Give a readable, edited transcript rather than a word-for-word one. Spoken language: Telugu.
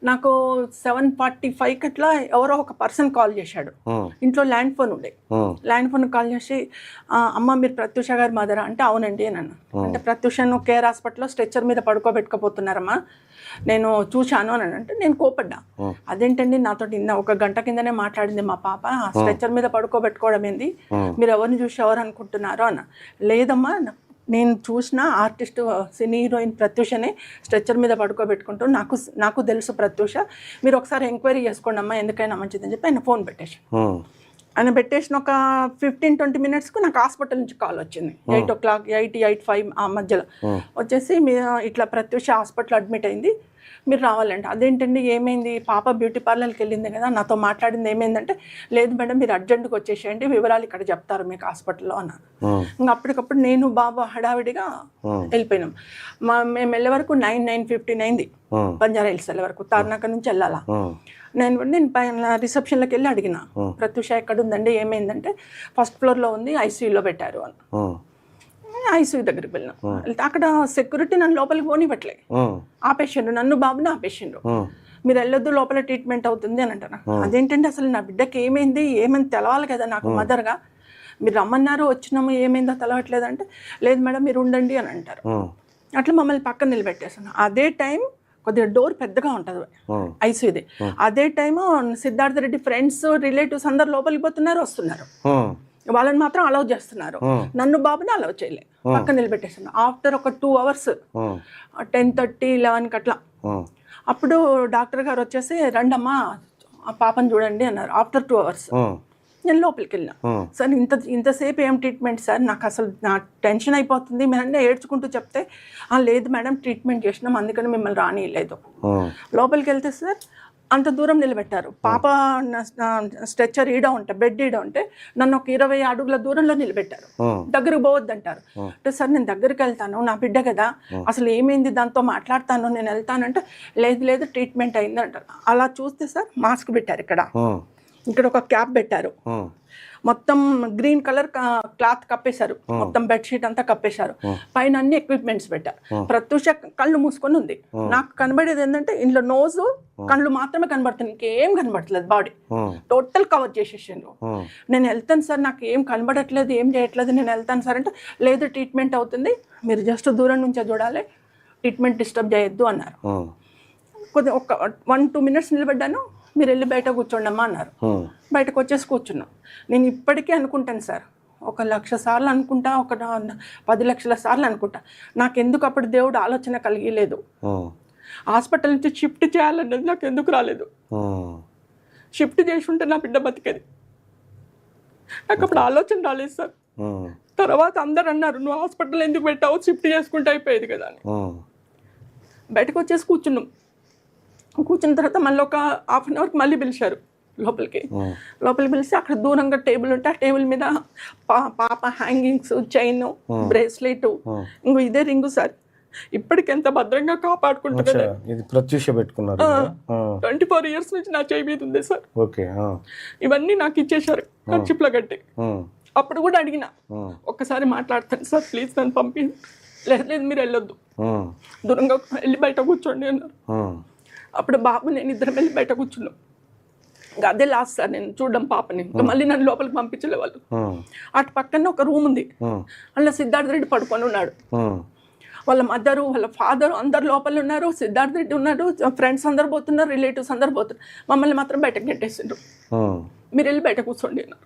నాకు 7:45కి అట్లా ఎవరో ఒక పర్సన్ కాల్ చేశాడు. ఇంట్లో ల్యాండ్ ఫోన్ ఉండే. ల్యాండ్ ఫోన్ కాల్ చేసి అమ్మ మీరు ప్రత్యూష గారి మదరా అంటే అవునండి అని అన్నా. అంటే ప్రత్యూషను కేర్ హాస్పిటల్లో స్ట్రెచ్చర్ మీద పడుకోబెట్టుకోపోతున్నారమ్మా నేను చూశాను అని అంటే నేను కోపడ్డా. అదేంటండి నాతో ఒక గంట కిందనే మాట్లాడింది మా పాప, స్ట్రెచ్చర్ మీద పడుకోబెట్టుకోవడం ఏంది, మీరు ఎవరిని చూసి ఎవరు అనుకుంటున్నారో అన్న. లేదమ్మా నేను చూసిన ఆర్టిస్ట్ సినీ హీరోయిన్ ప్రత్యూషనే స్ట్రెచ్చర్ మీద పడుకోబెట్టుకుంటూ నాకు తెలుసు ప్రత్యూష, మీరు ఒకసారి ఎంక్వైరీ చేసుకోండి అమ్మా ఎందుకైనా మంచిదని చెప్పి ఆయన ఫోన్ పెట్టేసి ఆయన పెట్టేసిన ఒక 15-20 మినిట్స్కు నాకు హాస్పిటల్ నుంచి కాల్ వచ్చింది. 8 o'clock 8:05 ఆ మధ్యలో వచ్చేసి ఇట్లా ప్రత్యూష హాస్పిటల్ అడ్మిట్ అయింది, మీరు రావాలంటే. అదేంటండి ఏమైంది, పాప బ్యూటీ పార్లర్కి వెళ్ళింది కదా నాతో మాట్లాడింది, ఏమైందంటే లేదు మేడం మీరు అర్జెంట్గా వచ్చేసేయండి వివరాలు ఇక్కడ చెప్తారు మీకు హాస్పిటల్లో అన్నారు. ఇంకా అప్పటికప్పుడు నేను బాబు హడావిడిగా వెళ్ళిపోయినాం. మేము వెళ్ళే వరకు 9:15 అయింది. బంజారా హిల్స్ వెళ్ళే వరకు తార్నాక నుంచి వెళ్ళాలా. నేను పైన రిసెప్షన్లోకి వెళ్ళి అడిగిన ప్రత్యూష ఎక్కడ ఉందండి, ఏమైందంటే ఫస్ట్ ఫ్లోర్లో ఉంది ఐసీయూలో పెట్టారు అని. ఐసీయూ దగ్గరికి వెళ్ళినా అక్కడ సెక్యూరిటీ నన్ను లోపలికి పోనివ్వట్లే, ఆపేసిండ్రు, నన్ను బాబుని ఆపేసిండ్రు. మీరు వెళ్ళొద్దు లోపల ట్రీట్మెంట్ అవుతుంది అని అంటారు. అదేంటంటే అసలు నా బిడ్డకి ఏమైంది తెలవాలి కదా నాకు మదర్గా, మీరు రమ్మన్నారు వచ్చినాము ఏమైందో తెలవట్లేదంటే లేదు మేడం మీరు ఉండండి అని అంటారు. అట్లా మమ్మల్ని పక్కన నిలబెట్టేసాను. అదే టైం కొద్దిగా డోర్ పెద్దగా ఉంటుంది ఐసీయూది. అదే time Siddhartha Reddy friends relatives అందరు లోపలికి పోతున్నారు వస్తున్నారు, వాళ్ళని మాత్రం అలౌ చేస్తున్నారు, నన్ను బాబుని అలౌ చేయలే, పక్కన నిలబెట్టేసాను. ఆఫ్టర్ ఒక 2 hours 10:30, 11 అట్లా అప్పుడు డాక్టర్ గారు వచ్చేసి రండమ్మా ఆ పాపని చూడండి అన్నారు. ఆఫ్టర్ 2 hours నేను లోపలికి వెళ్ళినా. సార్ ఇంతసేపు ఏం ట్రీట్మెంట్ సార్, నాకు అసలు నా టెన్షన్ అయిపోతుంది, మీరన్నీ ఏడ్చుకుంటూ చెప్తే లేదు మేడం ట్రీట్మెంట్ చేసినాం అందుకని మిమ్మల్ని రానియలేదు. లోపలికి వెళ్తే సార్ అంత దూరం నిలబెట్టారు. పాప స్ట్రెచ్చర్ ఈడ ఉంటే బెడ్ ఈడ ఉంటే నన్ను ఒక 20 అడుగుల దూరంలో నిలబెట్టారు. దగ్గరకు పోవద్దంటారు. అంటే సార్ నేను దగ్గరికి వెళ్తాను, నా బిడ్డ కదా, అసలు ఏమైంది దాంతో మాట్లాడతాను నేను వెళ్తానంటే లేదు ట్రీట్మెంట్ అయింది అంటారు. అలా చూస్తే సార్ మాస్క్ పెట్టారు, ఇక్కడ ఒక క్యాప్ పెట్టారు, మొత్తం గ్రీన్ కలర్ క్లాత్ కప్పేశారు, మొత్తం బెడ్షీట్ అంతా కప్పేశారు, పైన అన్ని ఎక్విప్మెంట్స్ పెట్టారు. ప్రత్యూష కళ్ళు మూసుకొని ఉంది. నాకు కనబడేది ఏంటంటే ఇంట్లో నోజు కళ్ళు మాత్రమే కనబడుతుంది, ఇంకేం కనబడట్లేదు, బాడీ టోటల్ కవర్ చేసేసిండ్రు. నేను వెళ్తాను సార్ నాకు ఏం కనబడట్లేదు ఏం చేయట్లేదు, నేను వెళ్తాను సార్ అంటే లేదు ట్రీట్మెంట్ అవుతుంది, మీరు జస్ట్ దూరం నుంచే చూడాలి, ట్రీట్మెంట్ డిస్టర్బ్ చేయొద్దు అన్నారు. కొద్దిగా ఒక 1-2 minutes నిలబడ్డాను, మీరు వెళ్ళి బయట కూర్చోండమ్మా అన్నారు. బయటకు వచ్చేసి కూర్చున్నాం. నేను ఇప్పటికీ అనుకుంటాను సార్, 1,00,000 సార్లు అనుకుంటా, ఒక 10 లక్షల సార్లు అనుకుంటా, నాకెందుకు అప్పుడు దేవుడు ఆలోచన కలిగలేదు, హాస్పిటల్ నుంచి షిఫ్ట్ చేయాలన్నది నాకు ఎందుకు రాలేదు. షిఫ్ట్ చేసి ఉంటే నా బిడ్డ బతికేది, నాకు అప్పుడు ఆలోచన రాలేదు సార్. తర్వాత అందరు అన్నారు నువ్వు హాస్పిటల్ ఎందుకు పెట్టావు, షిఫ్ట్ చేసుకుంటే అయిపోయేది కదా అని. బయటకు వచ్చేసి కూర్చున్న తర్వాత మళ్ళీ ఒక 1/2 hour మళ్ళీ పిలిచారు లోపలికి పిలిచి అక్కడ దూరంగా టేబుల్ ఉంటే ఆ టేబుల్ మీద పాప హ్యాంగింగ్స్, చైన్, బ్రేస్లెట్, ఇంకో ఇదే రింగు సార్ ఇప్పటికి ఎంత భద్రంగా కాపాడుకుంటున్నారు. 24 years నుంచి నా చేయి మీద ఉంది సార్. ఇవన్నీ నాకు ఇచ్చేసారు ఖర్చులో కట్టి. అప్పుడు కూడా అడిగిన ఒక్కసారి మాట్లాడతాను సార్ ప్లీజ్ నన్ను పంపి, లేదు మీరు వెళ్ళొద్దు దూరంగా వెళ్ళి బయట కూర్చోండి అన్నారు. అప్పుడు బాబు నేను ఇద్దరం వెళ్ళి బయట కూర్చున్నాం. ఇంకా అదే లాస్ట్ సార్ నేను చూడడం పాపని. ఇంకా మళ్ళీ నన్ను లోపలికి పంపించలే వాళ్ళు. అటు పక్కన ఒక రూమ్ ఉంది, అందులో సిద్ధార్థ రెడ్డి పడుకొని ఉన్నాడు, వాళ్ళ మదరు వాళ్ళ ఫాదరు అందరు లోపల ఉన్నారు, సిద్ధార్థ రెడ్డి ఉన్నాడు, ఫ్రెండ్స్ అందరు పోతున్నారు, రిలేటివ్స్ అందరు పోతున్నారు. మమ్మల్ని మాత్రం బయటకు నెట్టేసిండ్రు, మీరు వెళ్ళి బయట కూర్చోండి అన్నారు.